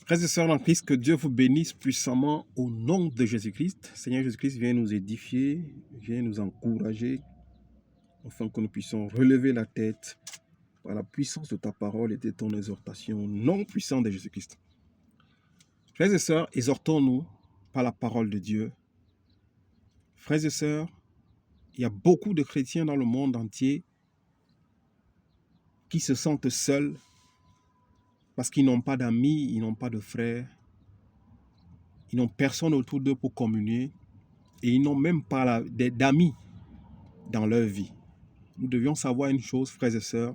Frères et sœurs en Christ, que Dieu vous bénisse puissamment au nom de Jésus-Christ. Seigneur Jésus-Christ, viens nous édifier, viens nous encourager, afin que nous puissions relever la tête par la puissance de ta parole et de ton exhortation, nom puissant de Jésus-Christ. Frères et sœurs, exhortons-nous par la parole de Dieu. Frères et sœurs, il y a beaucoup de chrétiens dans le monde entier qui se sentent seuls parce qu'ils n'ont pas d'amis, ils n'ont pas de frères, ils n'ont personne autour d'eux pour communier et ils n'ont même pas d'amis dans leur vie. Nous devions savoir une chose, frères et sœurs,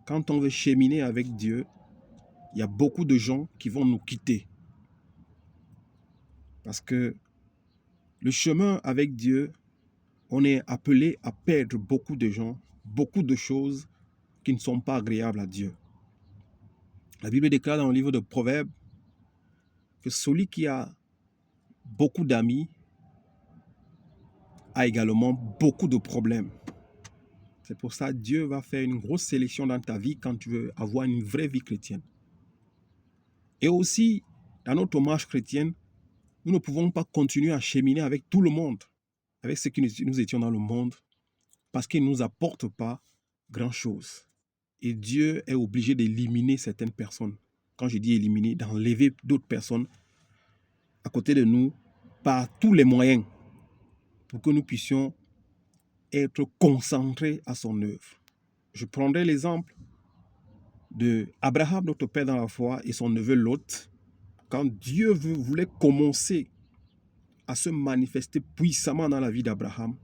quand on veut cheminer avec Dieu, il y a beaucoup de gens qui vont nous quitter. Parce que le chemin avec Dieu, on est appelé à perdre beaucoup de gens, beaucoup de choses qui ne sont pas agréables à Dieu. La Bible déclare dans le livre de Proverbes que celui qui a beaucoup d'amis a également beaucoup de problèmes. C'est pour ça que Dieu va faire une grosse sélection dans ta vie quand tu veux avoir une vraie vie chrétienne. Et aussi, dans notre marche chrétienne, nous ne pouvons pas continuer à cheminer avec tout le monde, avec ceux qui nous étions dans le monde, parce qu'ils ne nous apportent pas grand-chose. Et Dieu est obligé d'éliminer certaines personnes. Quand je dis éliminer, d'enlever d'autres personnes à côté de nous par tous les moyens pour que nous puissions être concentrés à son œuvre. Je prendrai l'exemple de Abraham, notre père dans la foi, et son neveu Lot. Quand Dieu voulait commencer à se manifester puissamment dans la vie d'Abraham,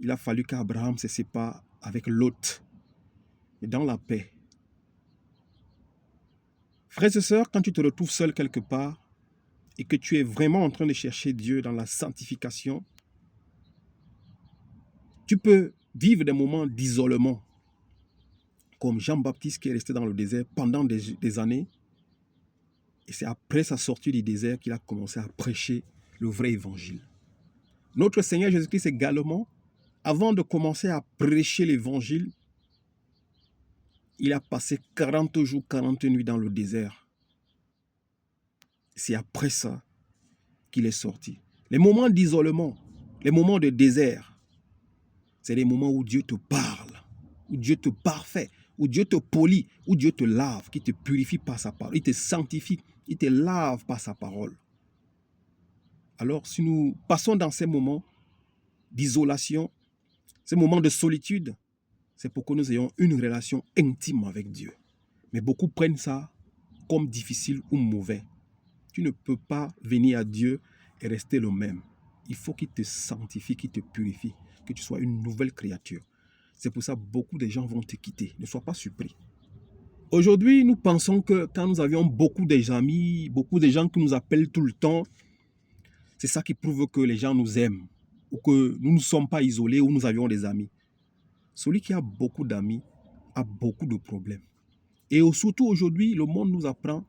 il a fallu qu'Abraham se sépare avec Lot, mais dans la paix. Frères et sœurs, quand tu te retrouves seul quelque part et que tu es vraiment en train de chercher Dieu dans la sanctification, tu peux vivre des moments d'isolement, comme Jean-Baptiste qui est resté dans le désert pendant des années, et c'est après sa sortie du désert qu'il a commencé à prêcher le vrai évangile. Notre Seigneur Jésus-Christ également, avant de commencer à prêcher l'évangile, il a passé 40 jours, 40 nuits dans le désert. C'est après ça qu'il est sorti. Les moments d'isolement, les moments de désert, c'est les moments où Dieu te parle, où Dieu te parfait, où Dieu te polit, où Dieu te lave, qui te purifie par sa parole, il te sanctifie, il te lave par sa parole. Alors, si nous passons dans ces moments d'isolation, ces moments de solitude, c'est pour que nous ayons une relation intime avec Dieu. Mais beaucoup prennent ça comme difficile ou mauvais. Tu ne peux pas venir à Dieu et rester le même. Il faut qu'il te sanctifie, qu'il te purifie, que tu sois une nouvelle créature. C'est pour ça que beaucoup de gens vont te quitter. Ne sois pas surpris. Aujourd'hui, nous pensons que quand nous avions beaucoup d'amis, beaucoup de gens qui nous appellent tout le temps, c'est ça qui prouve que les gens nous aiment ou que nous ne sommes pas isolés ou nous avions des amis. Celui qui a beaucoup d'amis a beaucoup de problèmes. Et surtout aujourd'hui, le monde nous apprend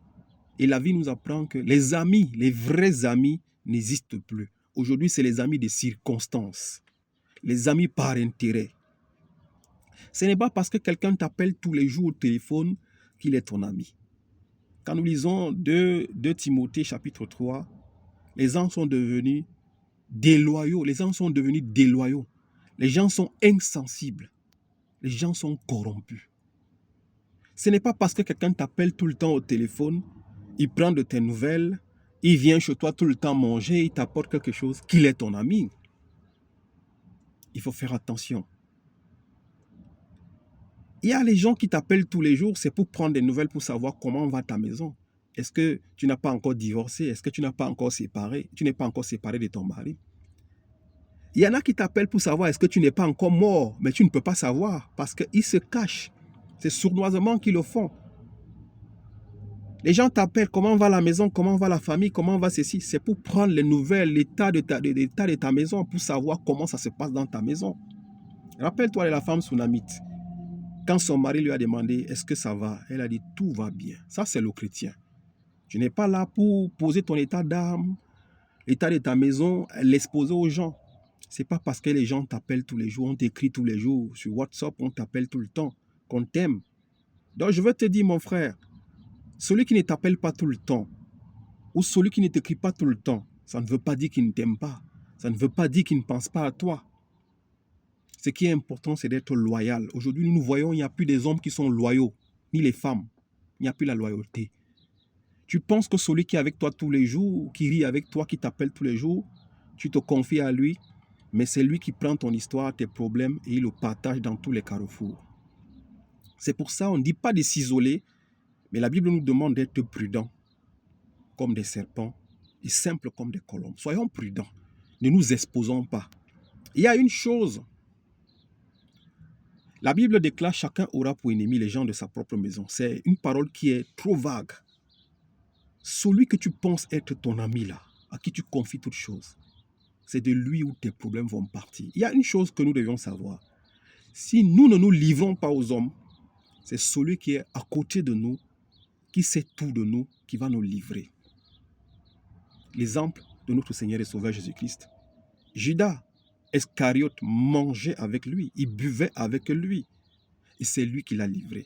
et la vie nous apprend que les amis, les vrais amis, n'existent plus. Aujourd'hui, c'est les amis de circonstances, les amis par intérêt. Ce n'est pas parce que quelqu'un t'appelle tous les jours au téléphone qu'il est ton ami. Quand nous lisons 2 Timothée chapitre 3, les gens sont devenus déloyaux. Les gens sont devenus déloyaux. Les gens sont insensibles. Les gens sont corrompus. Ce n'est pas parce que quelqu'un t'appelle tout le temps au téléphone, il prend de tes nouvelles, il vient chez toi tout le temps manger, il t'apporte quelque chose, qu'il est ton ami. Il faut faire attention. Il y a les gens qui t'appellent tous les jours, c'est pour prendre des nouvelles, pour savoir comment va ta maison. Est-ce que tu n'as pas encore divorcé? Est-ce que tu n'as pas encore séparé? Tu n'es pas encore séparé de ton mari? Il y en a qui t'appellent pour savoir est-ce que tu n'es pas encore mort, mais tu ne peux pas savoir parce qu'ils se cachent. C'est sournoisement qu'ils le font. Les gens t'appellent, comment va la maison, comment va la famille, comment va ceci. C'est pour prendre les nouvelles, l'état de ta maison, pour savoir comment ça se passe dans ta maison. Rappelle-toi de la femme Sunamite. Quand son mari lui a demandé, est-ce que ça va? Elle a dit, tout va bien. Ça, c'est le chrétien. Tu n'es pas là pour poser ton état d'âme, l'état de ta maison, l'exposer aux gens. Ce n'est pas parce que les gens t'appellent tous les jours, on t'écrit tous les jours, sur WhatsApp, on t'appelle tout le temps, qu'on t'aime. Donc, je veux te dire, mon frère, Celui qui ne t'appelle pas tout le temps, ou celui qui ne t'écrit pas tout le temps, ça ne veut pas dire qu'il ne t'aime pas. Ça ne veut pas dire qu'il ne pense pas à toi. Ce qui est important, c'est d'être loyal. Aujourd'hui, nous voyons, il n'y a plus des hommes qui sont loyaux, ni les femmes. Il n'y a plus la loyauté. Tu penses que celui qui est avec toi tous les jours, qui rit avec toi, qui t'appelle tous les jours, tu te confies à lui, mais c'est lui qui prend ton histoire, tes problèmes, et il le partage dans tous les carrefours. C'est pour ça qu'on ne dit pas de s'isoler, mais la Bible nous demande d'être prudents, comme des serpents, et simples comme des colombes. Soyons prudents, ne nous exposons pas. Il y a une chose, la Bible déclare: chacun aura pour ennemi les gens de sa propre maison. C'est une parole qui est trop vague. Celui que tu penses être ton ami là, à qui tu confies toutes choses, c'est de lui où tes problèmes vont partir. Il y a une chose que nous devions savoir. Si nous ne nous livrons pas aux hommes, c'est celui qui est à côté de nous, qui sait tout de nous, qui va nous livrer. L'exemple de notre Seigneur et Sauveur Jésus-Christ. Judas Iscariote mangeait avec lui, il buvait avec lui, et c'est lui qui l'a livré.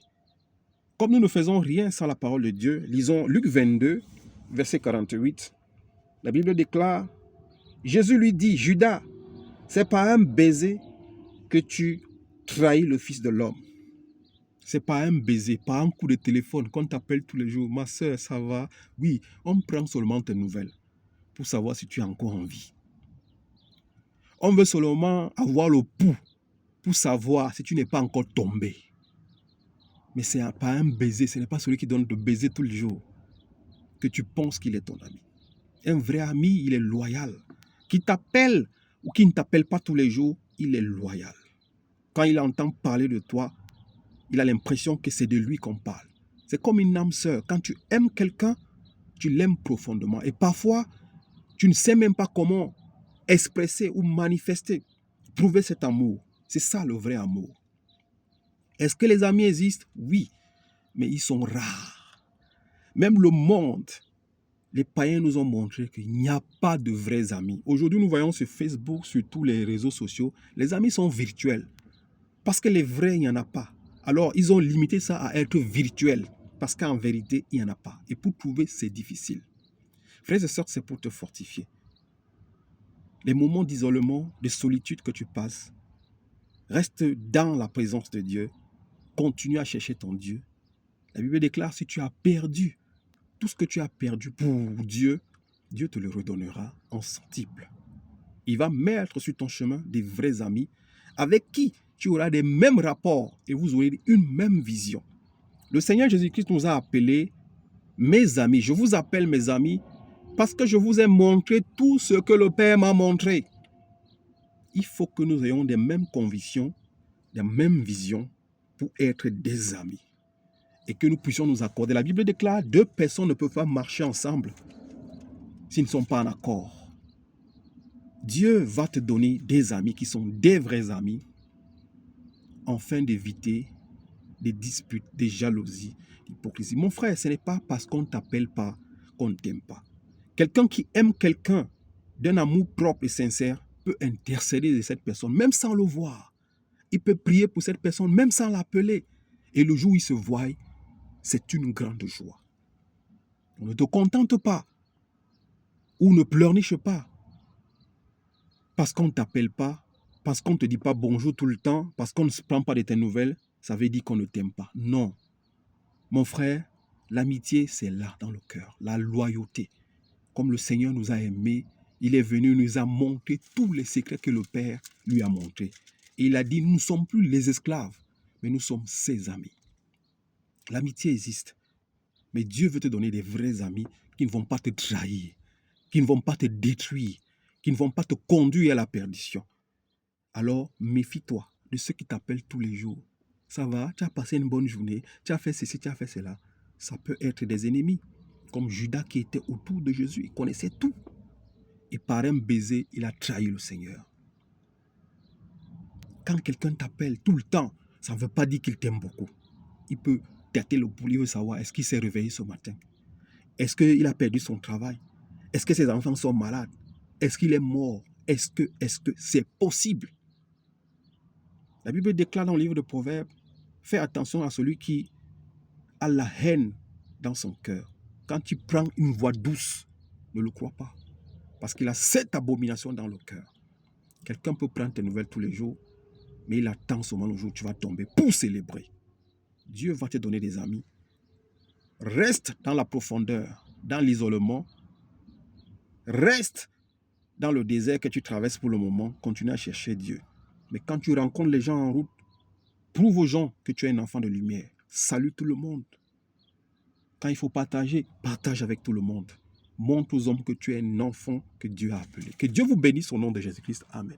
Comme nous ne faisons rien sans la parole de Dieu, lisons Luc 22, verset 48. La Bible déclare: Jésus lui dit: Judas, c'est pas un baiser que tu trahis le Fils de l'homme. C'est pas un baiser, pas un coup de téléphone qu'on t'appelle tous les jours. Ma soeur, ça va? Oui, on prend seulement tes nouvelles pour savoir si tu es encore en vie. On veut seulement avoir le pouls pour savoir si tu n'es pas encore tombé. Mais ce n'est pas un baiser, ce n'est pas celui qui donne de baiser tous les jours que tu penses qu'il est ton ami. Un vrai ami, il est loyal. Qui t'appelle ou qui ne t'appelle pas tous les jours, il est loyal. Quand il entend parler de toi, il a l'impression que c'est de lui qu'on parle. C'est comme une âme sœur. Quand tu aimes quelqu'un, tu l'aimes profondément. Et parfois, tu ne sais même pas comment expresser ou manifester, prouver cet amour. C'est ça le vrai amour. Est-ce que les amis existent? Oui, mais ils sont rares. Même le monde, les païens nous ont montré qu'il n'y a pas de vrais amis. Aujourd'hui, nous voyons sur Facebook, sur tous les réseaux sociaux, les amis sont virtuels. Parce que les vrais, il n'y en a pas. Alors, ils ont limité ça à être virtuel. Parce qu'en vérité, il n'y en a pas. Et pour trouver, c'est difficile. Frères et sœurs, c'est pour te fortifier. Les moments d'isolement, de solitude que tu passes, reste dans la présence de Dieu. Continue à chercher ton Dieu. La Bible déclare: si tu as perdu tout ce que tu as perdu pour Dieu, Dieu te le redonnera en centuple. Il va mettre sur ton chemin des vrais amis avec qui tu auras des mêmes rapports et vous aurez une même vision. Le Seigneur Jésus-Christ nous a appelés mes amis. Je vous appelle mes amis parce que je vous ai montré tout ce que le Père m'a montré. Il faut que nous ayons des mêmes convictions, des mêmes visions pour être des amis. Et que nous puissions nous accorder. La Bible déclare: deux personnes ne peuvent pas marcher ensemble s'ils ne sont pas en accord. Dieu va te donner des amis qui sont des vrais amis, afin d'éviter des disputes, des jalousies, l'hypocrisie. Mon frère, ce n'est pas parce qu'on ne t'appelle pas qu'on ne t'aime pas. Quelqu'un qui aime quelqu'un d'un amour propre et sincère peut intercéder de cette personne, même sans le voir. Il peut prier pour cette personne, même sans l'appeler. Et le jour où il se voit, c'est une grande joie. On ne te contente pas ou ne pleurniche pas parce qu'on ne t'appelle pas, parce qu'on ne te dit pas bonjour tout le temps, parce qu'on ne se prend pas de tes nouvelles. Ça veut dire qu'on ne t'aime pas. Non. Mon frère, l'amitié, c'est là dans le cœur. La loyauté. Comme le Seigneur nous a aimés, il est venu, nous a montré tous les secrets que le Père lui a montrés. Et il a dit: nous ne sommes plus les esclaves, mais nous sommes ses amis. L'amitié existe. Mais Dieu veut te donner des vrais amis qui ne vont pas te trahir, qui ne vont pas te détruire, qui ne vont pas te conduire à la perdition. Alors, méfie-toi de ceux qui t'appellent tous les jours. Ça va, tu as passé une bonne journée, tu as fait ceci, tu as fait cela. Ça peut être des ennemis, comme Judas qui était autour de Jésus, il connaissait tout. Et par un baiser, il a trahi le Seigneur. Quand quelqu'un t'appelle tout le temps, ça ne veut pas dire qu'il t'aime beaucoup. Il peut tâter le pouls, il veut savoir: est-ce qu'il s'est réveillé ce matin? Est-ce qu'il a perdu son travail? Est-ce que ses enfants sont malades? Est-ce qu'il est mort? Est-ce que c'est possible? La Bible déclare dans le livre de Proverbes: fais attention à celui qui a la haine dans son cœur. Quand tu prends une voix douce, ne le crois pas. Parce qu'il a cette abomination dans le cœur. Quelqu'un peut prendre tes nouvelles tous les jours, mais il attend seulement le jour où tu vas tomber pour célébrer. Dieu va te donner des amis. Reste dans la profondeur, dans l'isolement. Reste dans le désert que tu traverses pour le moment. Continue à chercher Dieu. Mais quand tu rencontres les gens en route, prouve aux gens que tu es un enfant de lumière. Salue tout le monde. Quand il faut partager, partage avec tout le monde. Montre aux hommes que tu es un enfant que Dieu a appelé. Que Dieu vous bénisse au nom de Jésus-Christ. Amen.